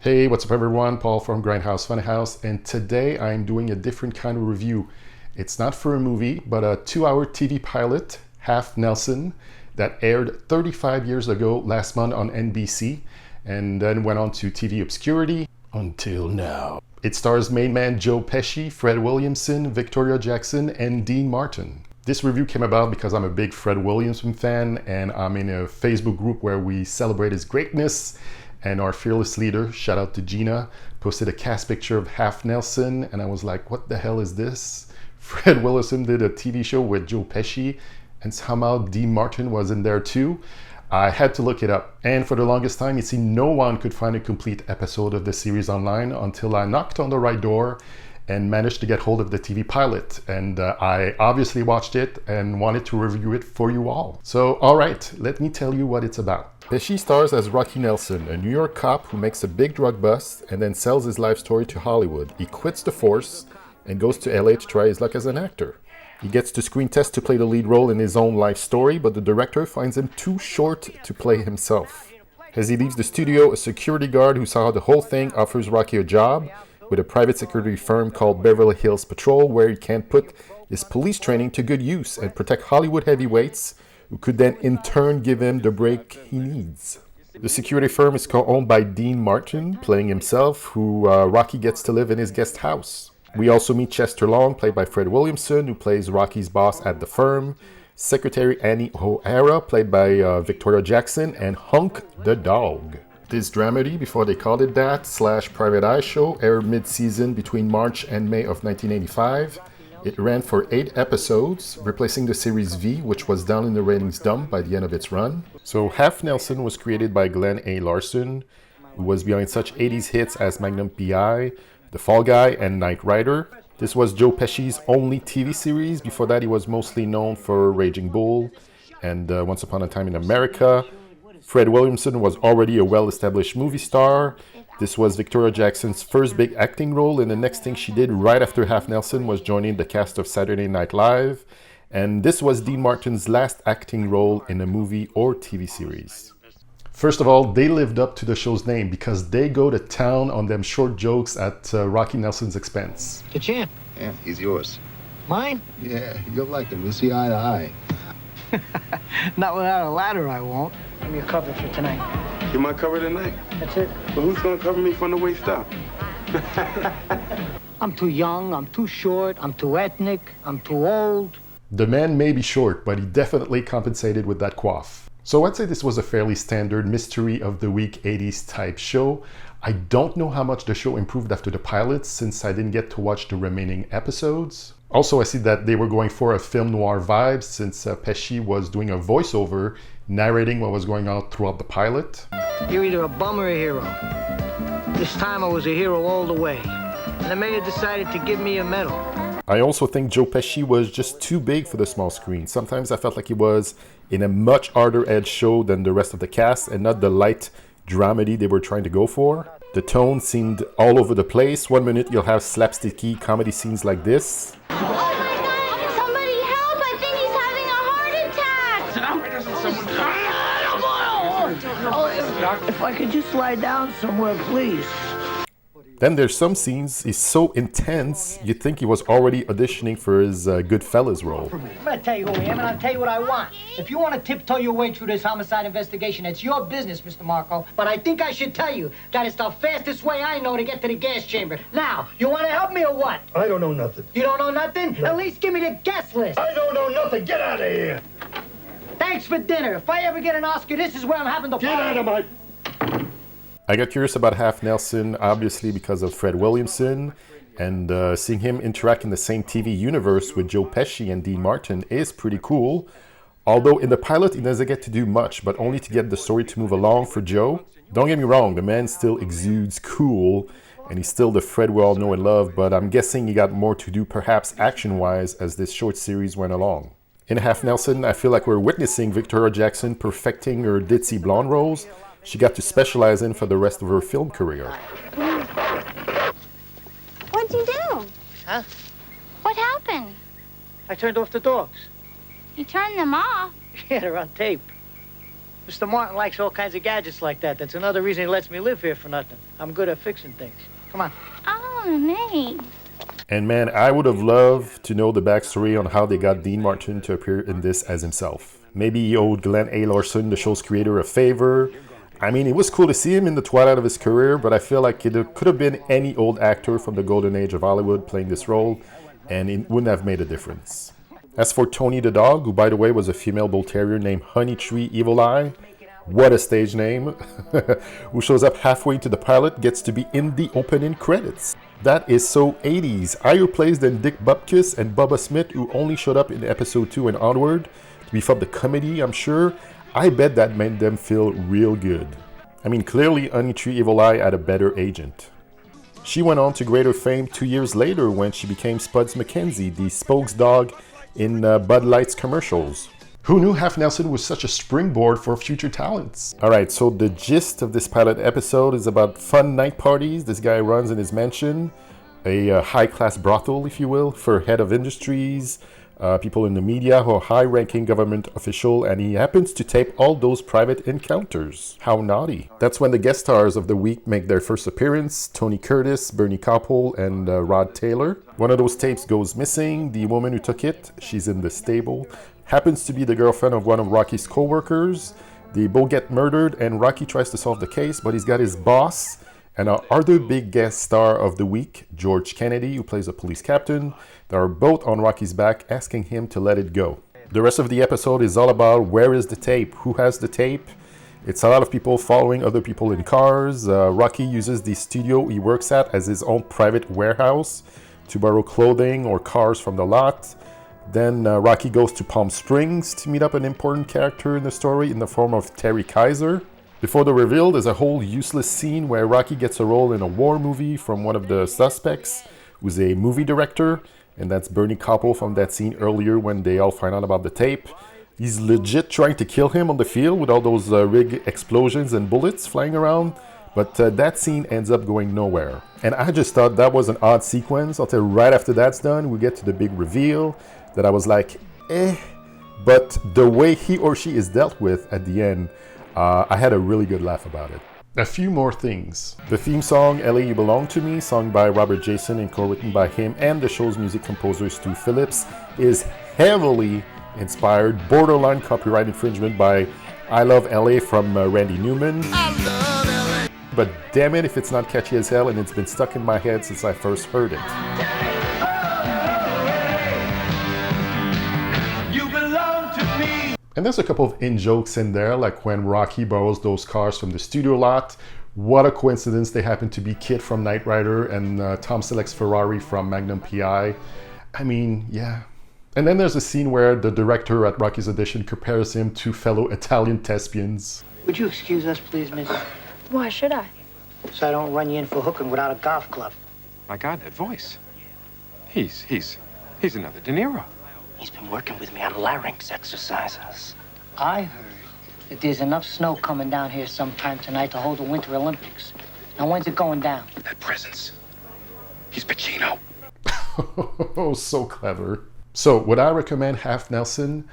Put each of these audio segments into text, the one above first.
Hey, what's up everyone? Paul from Grindhouse Funhouse, and today I'm doing a different kind of review. It's not for a movie, but a 2-hour TV pilot, Half Nelson, that aired 35 years ago last month on NBC, and then went on to TV obscurity until now. It stars main man Joe Pesci, Fred Williamson, Victoria Jackson, and Dean Martin. This review came about because I'm a big Fred Williamson fan, and I'm in a Facebook group where we celebrate his greatness. And our fearless leader, shout out to Gina, posted a cast picture of Half Nelson, and I was like, what the hell is this? Fred Williamson did a TV show with Joe Pesci, and somehow Dean Martin was in there too. I had to look it up, and for the longest time, it seemed no one could find a complete episode of the series online until I knocked on the right door and managed to get hold of the TV pilot. And I obviously watched it and wanted to review it for you all. So, all right, let me tell you what it's about. Pesci stars as Rocky Nelson, a New York cop who makes a big drug bust and then sells his life story to Hollywood. He quits the force and goes to LA to try his luck as an actor. He gets to screen test to play the lead role in his own life story, but the director finds him too short to play himself. As he leaves the studio, a security guard who saw the whole thing offers Rocky a job with a private security firm called Beverly Hills Patrol, where he can put his police training to good use and protect Hollywood heavyweights who could then in turn give him the break he needs. The security firm is co-owned by Dean Martin, playing himself, who Rocky gets to live in his guest house. We also meet Chester Long, played by Fred Williamson, who plays Rocky's boss at the firm, Secretary Annie O'Hara, played by Victoria Jackson, and Hunk the dog. This dramedy, before they called it that, / Private Eye show, aired mid-season between March and May of 1985. It ran for 8 episodes, replacing the series V, which was down in the ratings dump by the end of its run. So Half Nelson was created by Glen A. Larson, who was behind such 80s hits as Magnum P.I, The Fall Guy, and Knight Rider. This was Joe Pesci's only TV series. Before that, he was mostly known for Raging Bull and Once Upon a Time in America. Fred Williamson was already a well-established movie star. This was Victoria Jackson's first big acting role, and the next thing she did right after Half Nelson was joining the cast of Saturday Night Live. And this was Dean Martin's last acting role in a movie or TV series. First of all, they lived up to the show's name because they go to town on them short jokes at Rocky Nelson's expense. The champ. Yeah, he's yours. Mine? Yeah, you'll like him. We'll see eye to eye. Not without a ladder, I won't. Give me a cover for tonight. You my cover tonight? That's it. Well, who's gonna cover me from the waist up? I'm too young, I'm too short, I'm too ethnic, I'm too old. The man may be short, but he definitely compensated with that coif. So I'd say this was a fairly standard mystery of the week 80s type show. I don't know how much the show improved after the pilot, since I didn't get to watch the remaining episodes. Also, I see that they were going for a film noir vibe, since Pesci was doing a voiceover narrating what was going on throughout the pilot. You're either a bum or a hero. This time I was a hero all the way. And the mayor decided to give me a medal. I also think Joe Pesci was just too big for the small screen. Sometimes I felt like he was in a much harder edge show than the rest of the cast and not the light dramedy they were trying to go for. The tone seemed all over the place. One minute you'll have slapsticky comedy scenes like this. Oh my God! Somebody help! I think he's having a heart attack! If I could just lie down somewhere, please. Then there's some scenes, he's so intense, you'd think he was already auditioning for his Goodfellas role. I'm gonna tell you who I am, and I'll tell you what I want. If you want to tiptoe your way through this homicide investigation, it's your business, Mr. Marco. But I think I should tell you that it's the fastest way I know to get to the gas chamber. Now, you want to help me or what? I don't know nothing. You don't know nothing? No. At least give me the guest list. I don't know nothing. Get out of here. Thanks for dinner. If I ever get an Oscar, this is where I'm having to Get out of my... I got curious about Half Nelson, obviously because of Fred Williamson, and seeing him interact in the same TV universe with Joe Pesci and Dean Martin is pretty cool. Although in the pilot he doesn't get to do much, but only to get the story to move along for Joe. Don't get me wrong, the man still exudes cool, and he's still the Fred we all know and love, but I'm guessing he got more to do perhaps action-wise as this short series went along. In Half Nelson, I feel like we're witnessing Victoria Jackson perfecting her ditzy blonde roles she got to specialize in for the rest of her film career. What'd you do? Huh? What happened? I turned off the dogs. You turned them off. Yeah, they're on tape. Mr. Martin likes all kinds of gadgets like that. That's another reason he lets me live here for nothing. I'm good at fixing things. Come on. Oh, nice. And man, I would have loved to know the backstory on how they got Dean Martin to appear in this as himself. Maybe he owed Glen A. Larson, the show's creator, a favor. I mean, it was cool to see him in the twilight of his career, but I feel like it could have been any old actor from the golden age of Hollywood playing this role, and it wouldn't have made a difference. As for Tony the dog, who by the way was a female bull terrier named Honey Tree Evil Eye, what a stage name, who shows up halfway into the pilot, gets to be in the opening credits. That is so 80s. Higher plays than Dick Bupkus and Bubba Smith, who only showed up in episode 2 and onward to beef up the comedy, I'm sure. I bet that made them feel real good. I mean, clearly Honey Tree Evil Eye had a better agent. She went on to greater fame 2 years later when she became Spuds McKenzie, the spokes dog in Bud Light's commercials. Who knew Half Nelson was such a springboard for future talents? Alright, so the gist of this pilot episode is about fun night parties this guy runs in his mansion, a high-class brothel, if you will, for head of industries, people in the media or high-ranking government official, and he happens to tape all those private encounters. How naughty. That's when the guest stars of the week make their first appearance, Tony Curtis, Bernie Koppel, and Rod Taylor. One of those tapes goes missing. The woman who took it, she's in the stable, happens to be the girlfriend of one of Rocky's co-workers. They both get murdered, and Rocky tries to solve the case, but he's got his boss and our other big guest star of the week, George Kennedy, who plays a police captain. They are both on Rocky's back, asking him to let it go. The rest of the episode is all about where is the tape, who has the tape. It's a lot of people following other people in cars. Rocky uses the studio he works at as his own private warehouse to borrow clothing or cars from the lot. Then Rocky goes to Palm Springs to meet up an important character in the story in the form of Terry Kaiser. Before the reveal, there's a whole useless scene where Rocky gets a role in a war movie from one of the suspects, who's a movie director, and that's Bernie Koppel from that scene earlier when they all find out about the tape. He's legit trying to kill him on the field with all those rig explosions and bullets flying around, but that scene ends up going nowhere. And I just thought that was an odd sequence until right after that's done, we get to the big reveal that I was like, but the way he or she is dealt with at the end, I had a really good laugh about it. A few more things. The theme song, LA You Belong to Me, sung by Robert Jason and co-written by him and the show's music composer Stu Phillips, is heavily inspired, borderline copyright infringement by I Love LA from Randy Newman. I love LA. But damn it if it's not catchy as hell, and it's been stuck in my head since I first heard it. And there's a couple of in-jokes in there, like when Rocky borrows those cars from the studio lot. What a coincidence they happen to be Kit from Knight Rider and Tom Selleck's Ferrari from Magnum P.I. I mean, yeah. And then there's a scene where the director at Rocky's audition compares him to fellow Italian thespians. Would you excuse us, please, miss? Why should I? So I don't run you in for hooking without a golf club. My God, that voice. He's another De Niro. He's been working with me on larynx exercises. I heard that there's enough snow coming down here sometime tonight to hold the Winter Olympics. Now, when's it going down? That presence. He's Pacino. Oh, so clever. So, would I recommend Half Nelson?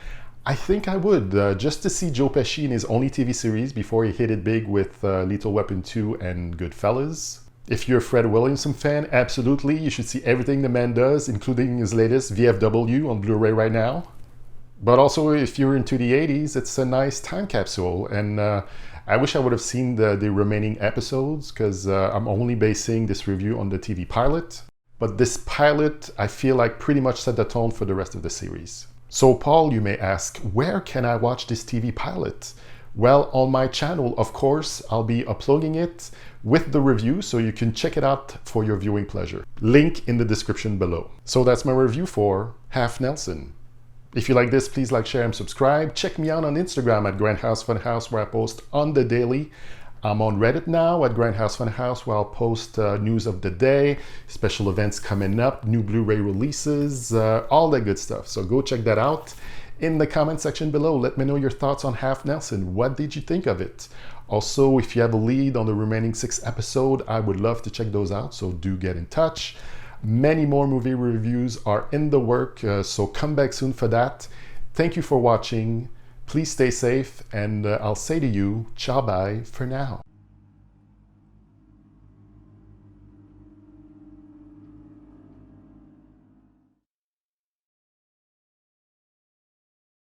I think I would, just to see Joe Pesci in his only TV series before he hit it big with Lethal Weapon 2 and Goodfellas. If you're a Fred Williamson fan, absolutely, you should see everything the man does, including his latest VFW on Blu-ray right now. But also, if you're into the 80s, it's a nice time capsule, and I wish I would have seen the remaining episodes, because I'm only basing this review on the TV pilot. But this pilot, I feel like pretty much set the tone for the rest of the series. So Paul, you may ask, where can I watch this TV pilot? Well, on my channel, of course, I'll be uploading it with the review, so you can check it out for your viewing pleasure. Link in the description below. So that's my review for Half Nelson. If you like this, please like, share, and subscribe. Check me out on Instagram at Grindhouse Funhouse, where I post on the daily. I'm on Reddit now at Grindhouse Funhouse, where I'll post news of the day, special events coming up, new Blu-ray releases, all that good stuff. So go check that out. In the comment section below, let me know your thoughts on Half Nelson. What did you think of it? Also, if you have a lead on the remaining 6 episodes, I would love to check those out, so do get in touch. Many more movie reviews are in the work, so come back soon for that. Thank you for watching. Please stay safe, and I'll say to you, ciao bye for now.